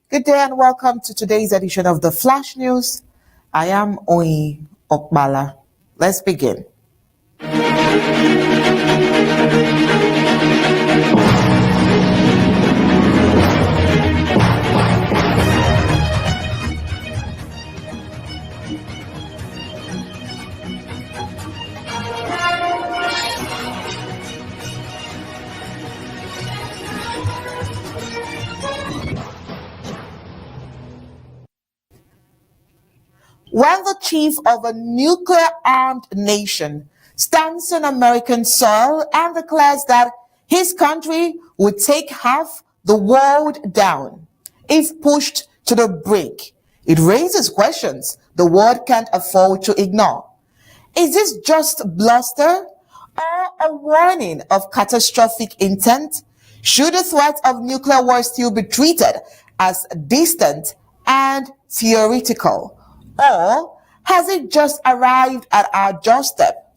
Good day and welcome to today's edition of the Flash News. I am Oyi Okbala. Let's begin. When the chief of a nuclear-armed nation stands on American soil and declares that his country would take half the world down if pushed to the brink, it raises questions the world can't afford to ignore. Is this just bluster or a warning of catastrophic intent? Should the threat of nuclear war still be treated as distant and theoretical? Or has it just arrived at our doorstep?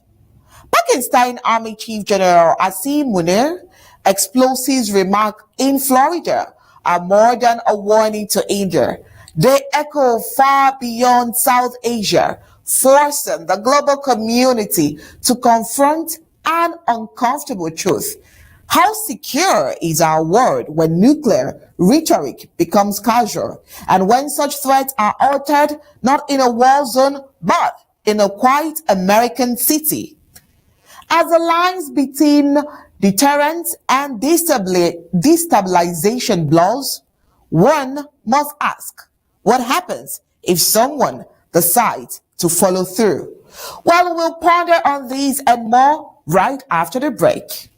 Pakistan Army Chief General Asim Munir explosives remark in Florida are more than a warning to India. They echo far beyond South Asia, forcing the global community to confront an uncomfortable truth. How secure is our world when nuclear rhetoric becomes casual, and when such threats are uttered not in a war zone but in a quiet American city? As the lines between deterrence and destabilization blurs, one must ask, what happens if someone decides to follow through? Well, we'll ponder on these and more right after the break.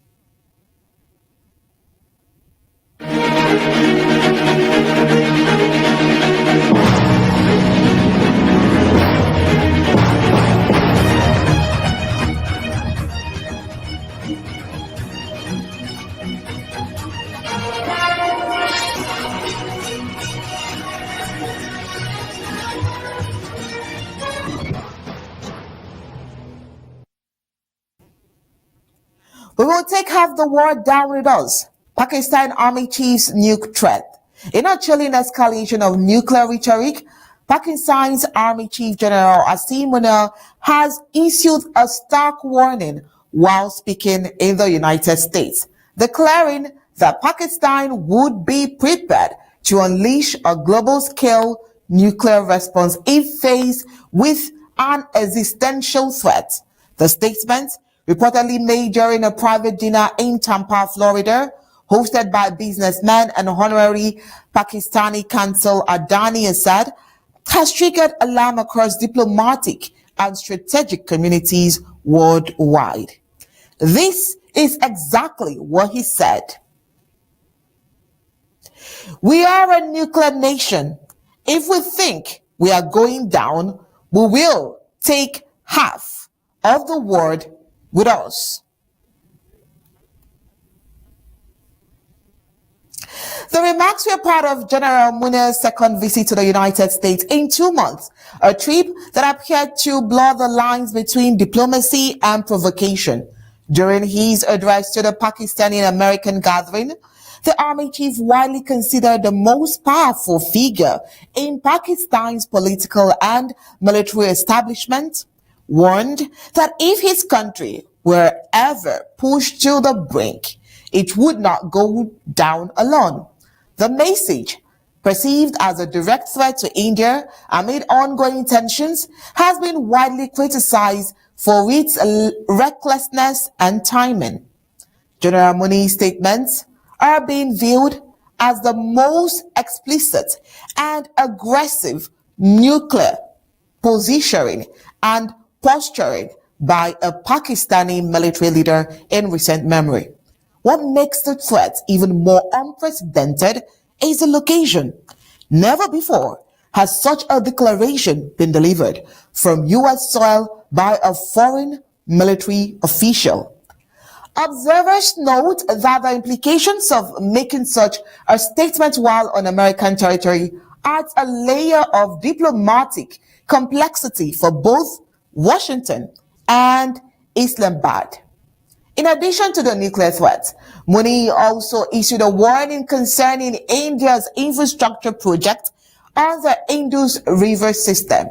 We will take half the world down with us. Pakistan Army Chief's nuke threat. In a chilling escalation of nuclear rhetoric, Pakistan's Army Chief General Asim Munir has issued a stark warning while speaking in the United States, declaring that Pakistan would be prepared to unleash a global-scale nuclear response if faced with an existential threat. The statement, reportedly made during a private dinner in Tampa, Florida, hosted by businessman and honorary Pakistani consul Adani Assad, has triggered alarm across diplomatic and strategic communities worldwide. This is exactly what he said. We are a nuclear nation. If we think we are going down, we will take half of the world with us. The remarks were part of General Munir's second visit to the United States in 2 months, a trip that appeared to blur the lines between diplomacy and provocation. During his address to the Pakistani-American gathering, the Army Chief, widely considered the most powerful figure in Pakistan's political and military establishment, warned that if his country were ever pushed to the brink, it would not go down alone. The message, perceived as a direct threat to India amid ongoing tensions, has been widely criticized for its recklessness and timing. General Munir's statements are being viewed as the most explicit and aggressive nuclear positioning and posturing by a Pakistani military leader in recent memory. What makes the threat even more unprecedented is the location. Never before has such a declaration been delivered from U.S. soil by a foreign military official. Observers note that the implications of making such a statement while on American territory adds a layer of diplomatic complexity for both Washington and Islamabad. In addition to the nuclear threat, Mooney also issued a warning concerning India's infrastructure project on the Indus River system,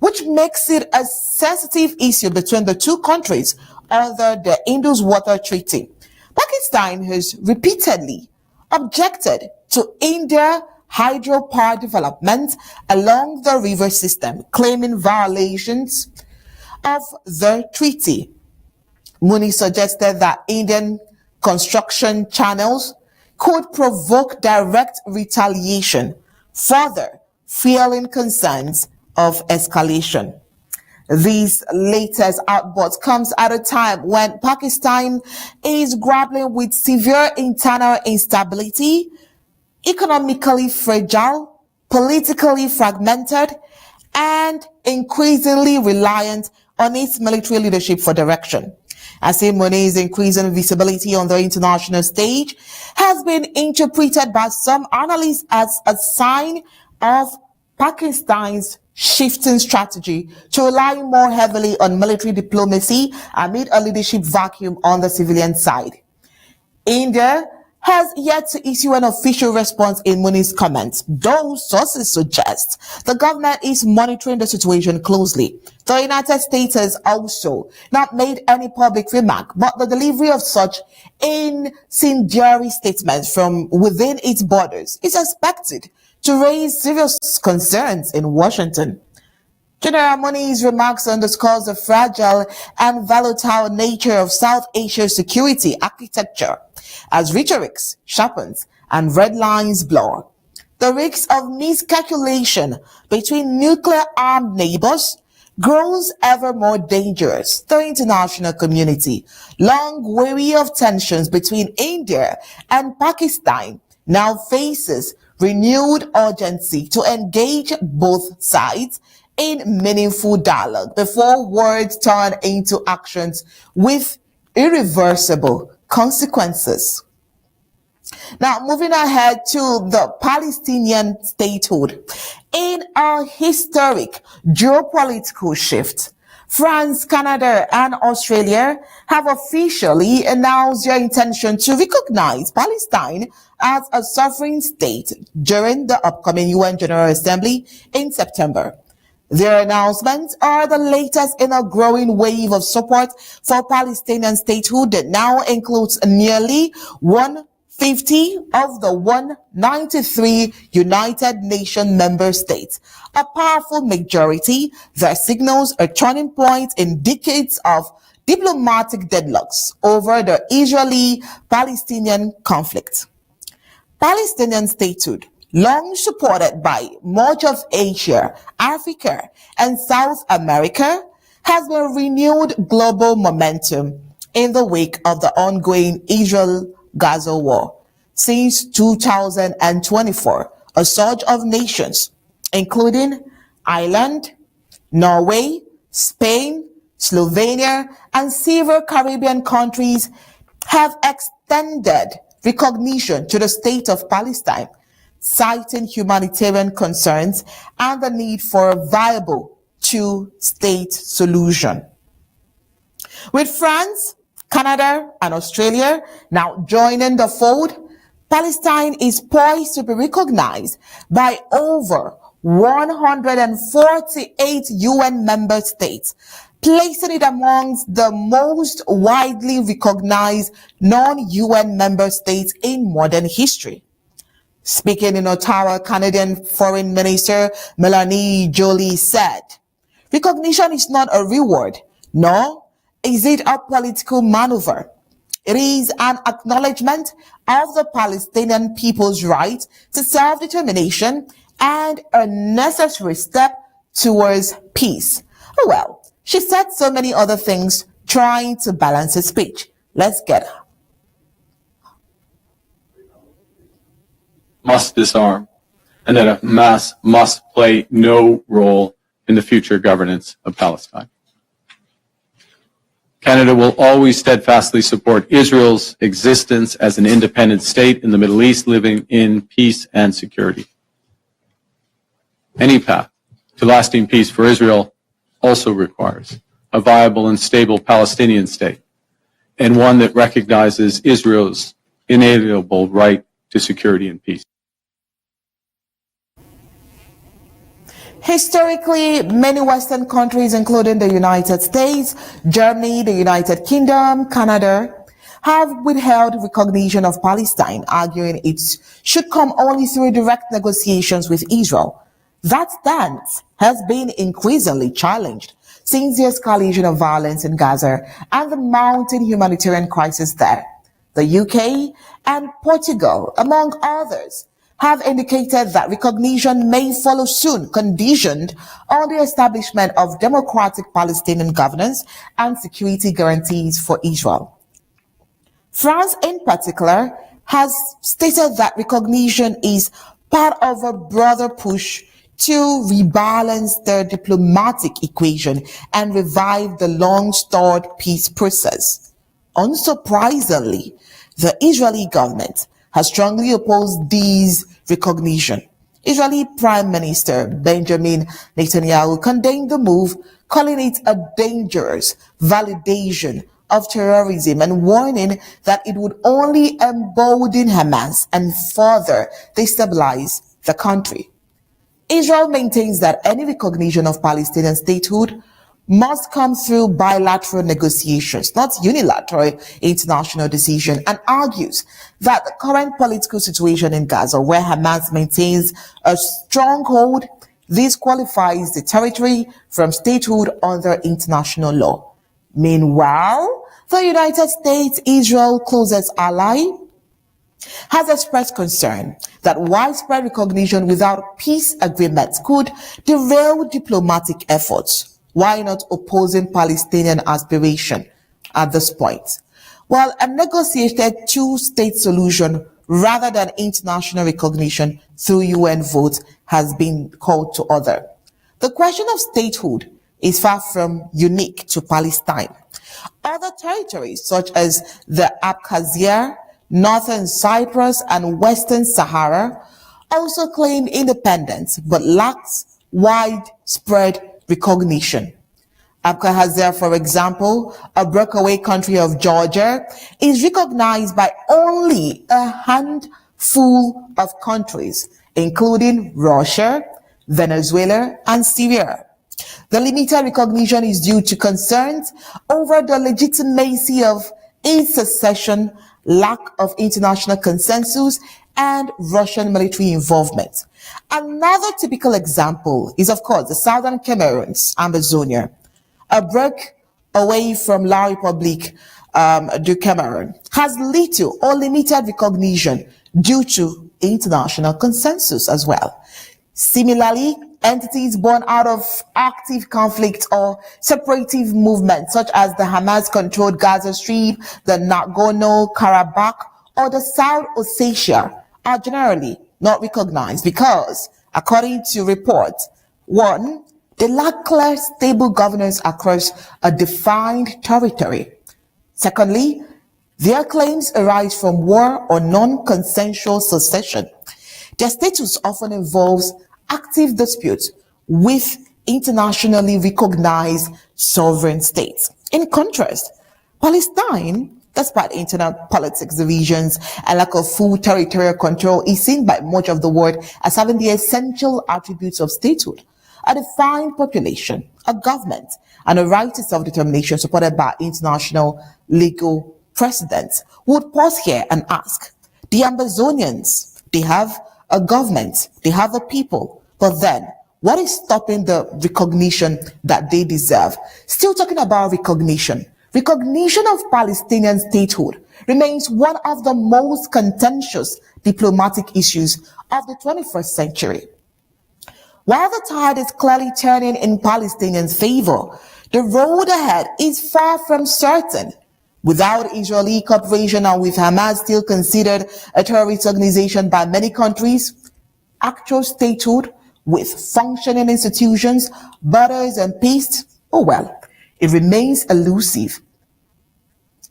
which makes it a sensitive issue between the two countries under the Indus Water Treaty. Pakistan has repeatedly objected to India hydropower development along the river system, claiming violations of the treaty. Mooney suggested that Indian construction channels could provoke direct retaliation, further fueling concerns of escalation. This latest outburst comes at a time when Pakistan is grappling with severe internal instability, economically fragile, politically fragmented, and increasingly reliant on its military leadership for direction. As Mooney's increasing visibility on the international stage has been interpreted by some analysts as a sign of Pakistan's shifting strategy to rely more heavily on military diplomacy amid a leadership vacuum on the civilian side. India has yet to issue an official response in Mooney's comments, though sources suggest the government is monitoring the situation closely. The United States has also not made any public remark, but the delivery of such incendiary statements from within its borders is expected to raise serious concerns in Washington. General Mooney's remarks underscores the fragile and volatile nature of South Asia's security architecture as rhetoric sharpens and red lines blur. The risk of miscalculation between nuclear-armed neighbors grows ever more dangerous. The international community, long weary of tensions between India and Pakistan, now faces renewed urgency to engage both sides in meaningful dialogue before words turn into actions with irreversible consequences. Now, moving ahead to the Palestinian statehood. In a historic geopolitical shift, France, Canada, and Australia have officially announced their intention to recognize Palestine as a sovereign state during the upcoming UN General Assembly in September. Their announcements are the latest in a growing wave of support for Palestinian statehood that now includes nearly 150 of the 193 United Nations member states, a powerful majority that signals a turning point in decades of diplomatic deadlocks over the Israeli-Palestinian conflict. Palestinian statehood, long supported by much of Asia, Africa, and South America, has been renewed global momentum in the wake of the ongoing Israel-Gaza war. Since 2024, a surge of nations, including Ireland, Norway, Spain, Slovenia, and several Caribbean countries, have extended recognition to the state of Palestine, citing humanitarian concerns and the need for a viable two-state solution. With France, Canada, and Australia now joining the fold, Palestine is poised to be recognized by over 148 UN member states, placing it amongst the most widely recognized non-UN member states in modern history. Speaking in Ottawa, Canadian Foreign Minister Melanie Joly said, "Recognition is not a reward, nor is it a political maneuver. It is an acknowledgement of the Palestinian people's right to self-determination and a necessary step towards peace." Well, she said so many other things trying to balance her speech. Let's get her. Must disarm, and that Hamas must play no role in the future governance of Palestine. Canada will always steadfastly support Israel's existence as an independent state in the Middle East, living in peace and security. Any path to lasting peace for Israel also requires a viable and stable Palestinian state, and one that recognizes Israel's inalienable right to security and peace. Historically, many Western countries, including the United States, Germany, the United Kingdom, Canada, have withheld recognition of Palestine, arguing it should come only through direct negotiations with Israel. That stance has been increasingly challenged since the escalation of violence in Gaza and the mounting humanitarian crisis there. The UK and Portugal, among others, have indicated that recognition may follow soon, conditioned on the establishment of democratic Palestinian governance and security guarantees for Israel. France, in particular, has stated that recognition is part of a broader push to rebalance the diplomatic equation and revive the long-stalled peace process. Unsurprisingly, the Israeli government has strongly opposed these recognition. Israeli Prime Minister Benjamin Netanyahu condemned the move, calling it a dangerous validation of terrorism and warning that it would only embolden Hamas and further destabilize the country. Israel maintains that any recognition of Palestinian statehood must come through bilateral negotiations, not unilateral international decision, and argues that the current political situation in Gaza, where Hamas maintains a stronghold, disqualifies the territory from statehood under international law. Meanwhile, the United States, Israel's closest ally, has expressed concern that widespread recognition without peace agreements could derail diplomatic efforts. Why not opposing Palestinian aspiration at this point? Well, a negotiated two-state solution rather than international recognition through UN vote has been called to order. The question of statehood is far from unique to Palestine. Other territories such as the Abkhazia, Northern Cyprus, and Western Sahara also claim independence but lacks widespread recognition. Abkhazia, for example, a breakaway country of Georgia, is recognized by only a handful of countries, including Russia, Venezuela, and Syria. The limited recognition is due to concerns over the legitimacy of its secession, lack of international consensus, and Russian military involvement. Another typical example is, of course, the southern Cameroon's Amazonia, a break away from La République du Cameroon, has little or limited recognition due to international consensus as well. Similarly, entities born out of active conflict or separative movements such as the Hamas-controlled Gaza Strip, the Nagorno-Karabakh, or the South Ossetia are generally not recognized because, according to reports, 1, they lack clear, stable governance across a defined territory. Secondly, their claims arise from war or non-consensual secession. Their status often involves active disputes with internationally recognized sovereign states. In contrast, Palestine, despite internal politics divisions and lack of full territorial control, is seen by much of the world as having the essential attributes of statehood: a defined population, a government, and a right to self-determination supported by international legal precedents. Would pause here and ask, the Amazonians, they have a government, they have a people, but then what is stopping the recognition that they deserve? Still talking about recognition. Recognition of Palestinian statehood remains one of the most contentious diplomatic issues of the 21st century. While the tide is clearly turning in Palestinians' favor, the road ahead is far from certain. Without Israeli cooperation and with Hamas still considered a terrorist organization by many countries, actual statehood with functioning institutions, borders, and peace, oh well, it remains elusive.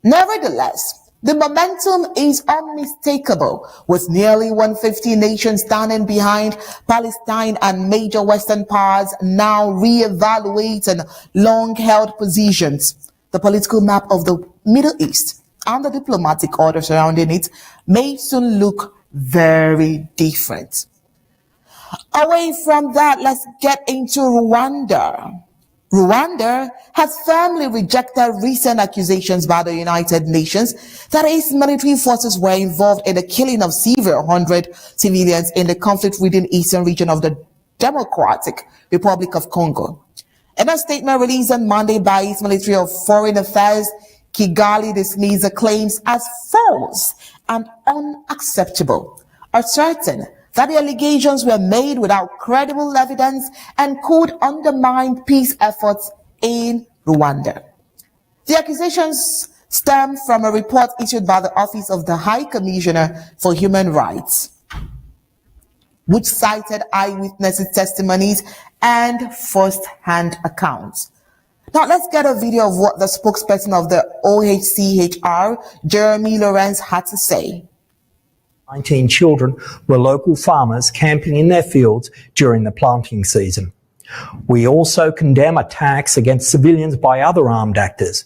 Nevertheless, the momentum is unmistakable, with nearly 150 nations standing behind Palestine and major Western powers now re-evaluating long-held positions. The political map of the Middle East and the diplomatic order surrounding it may soon look very different. Away from that, let's get into Rwanda. Rwanda has firmly rejected recent accusations by the United Nations that its military forces were involved in the killing of several hundred civilians in the conflict-ridden eastern region of the Democratic Republic of Congo. In a statement released on Monday by its Ministry of Foreign Affairs, Kigali dismissed the claims as false and unacceptable, asserting that the allegations were made without credible evidence and could undermine peace efforts in Rwanda. The accusations stem from a report issued by the Office of the High Commissioner for Human Rights, which cited eyewitnesses' testimonies and first-hand accounts. Now let's get a video of what the spokesperson of the OHCHR, Jeremy Lawrence, had to say. 19 children were local farmers camping in their fields during the planting season. We also condemn attacks against civilians by other armed actors.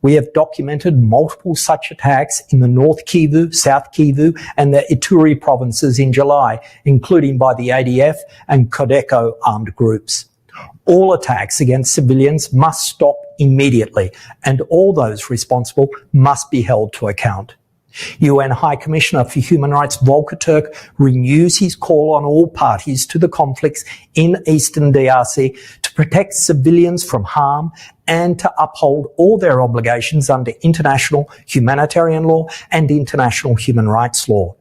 We have documented multiple such attacks in the North Kivu, South Kivu and the Ituri provinces in July, including by the ADF and Codeco armed groups. All attacks against civilians must stop immediately, and all those responsible must be held to account. UN High Commissioner for Human Rights Volker Turk renews his call on all parties to the conflicts in eastern DRC to protect civilians from harm and to uphold all their obligations under international humanitarian law and international human rights law.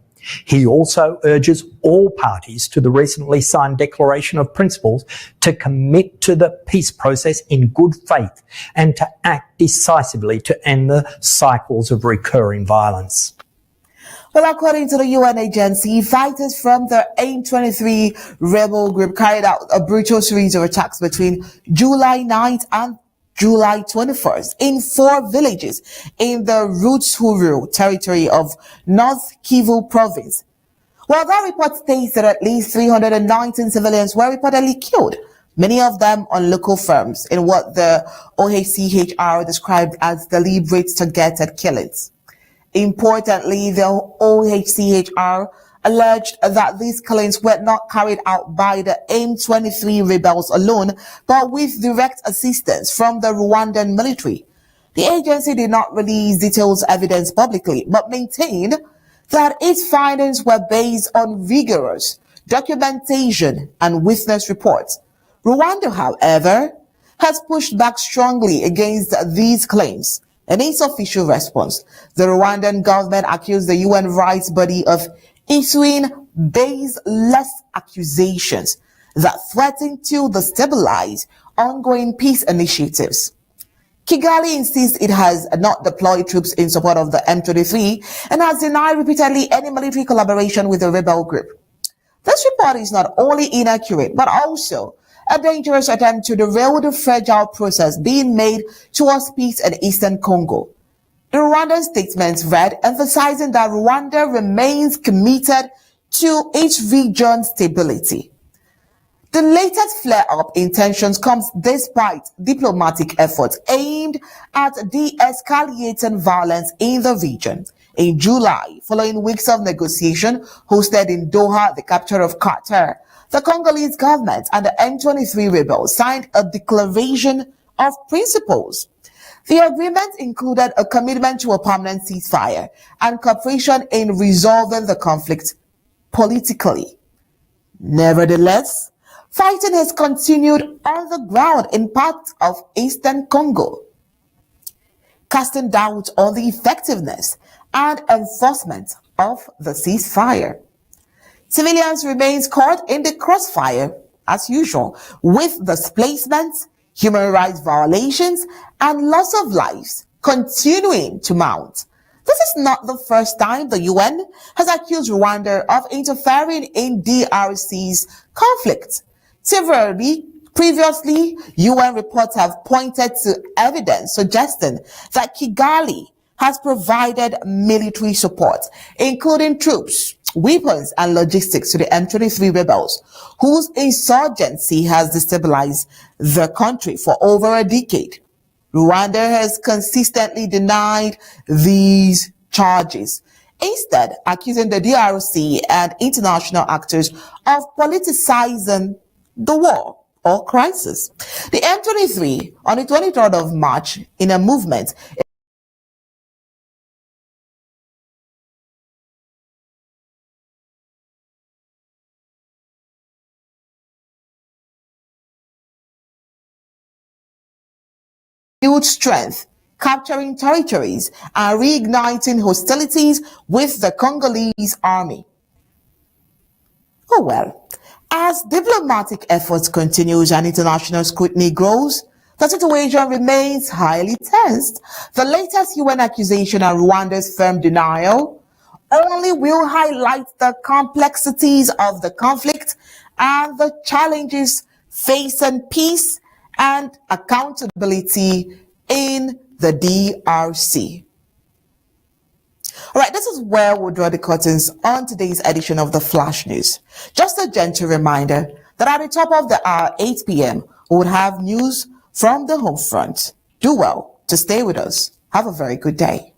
He also urges all parties to the recently signed Declaration of Principles to commit to the peace process in good faith and to act decisively to end the cycles of recurring violence. Well, according to the UN agency, fighters from the M23 rebel group carried out a brutal series of attacks between July 9th and July 21st in 4 villages in the Rutshuru territory of North Kivu province. Well, that report states that at least 319 civilians were reportedly killed, many of them on local farms, in what the OHCHR described as deliberate targeted killings. Importantly, the OHCHR alleged that these killings were not carried out by the M23 rebels alone, but with direct assistance from the Rwandan military. The agency did not release detailed evidence publicly, but maintained that its findings were based on rigorous documentation and witness reports. Rwanda, however, has pushed back strongly against these claims. In its official response, the Rwandan government accused the UN rights body of issuing baseless accusations that threaten to destabilize ongoing peace initiatives. Kigali insists it has not deployed troops in support of the M23 and has denied repeatedly any military collaboration with the rebel group. This report is not only inaccurate, but also a dangerous attempt to derail the fragile process being made towards peace in eastern Congo. The Rwandan statement read, emphasizing that Rwanda remains committed to its region's stability. The latest flare-up in tensions comes despite diplomatic efforts aimed at de-escalating violence in the region. In July, following weeks of negotiation hosted in Doha, the capital of Qatar, the Congolese government and the M23 rebels signed a declaration of principles. The agreement included a commitment to a permanent ceasefire and cooperation in resolving the conflict politically. Nevertheless, fighting has continued on the ground in parts of eastern Congo, casting doubt on the effectiveness and enforcement of the ceasefire. Civilians remain caught in the crossfire, as usual, with displacements, human rights violations, and loss of lives continuing to mount. This is not the first time the UN has accused Rwanda of interfering in DRC's conflict. Previously, UN reports have pointed to evidence suggesting that Kigali has provided military support, including troops, weapons, and logistics to the M23 rebels, whose insurgency has destabilized the country for over a decade. Rwanda has consistently denied these charges, instead accusing the DRC and international actors of politicizing the war or crisis. The M23, on the 23rd of March, in a movement build strength, capturing territories, and reigniting hostilities with the Congolese army. Oh well, as diplomatic efforts continues and international scrutiny grows, the situation remains highly tensed. The latest UN accusation and Rwanda's firm denial only will highlight the complexities of the conflict and the challenges facing peace and accountability in the DRC. All right, this is where we'll draw the curtains on today's edition of the Flash News. Just a gentle reminder that at the top of the hour, 8 p.m., we would have news from the home front. Do well to stay with us. Have a very good day.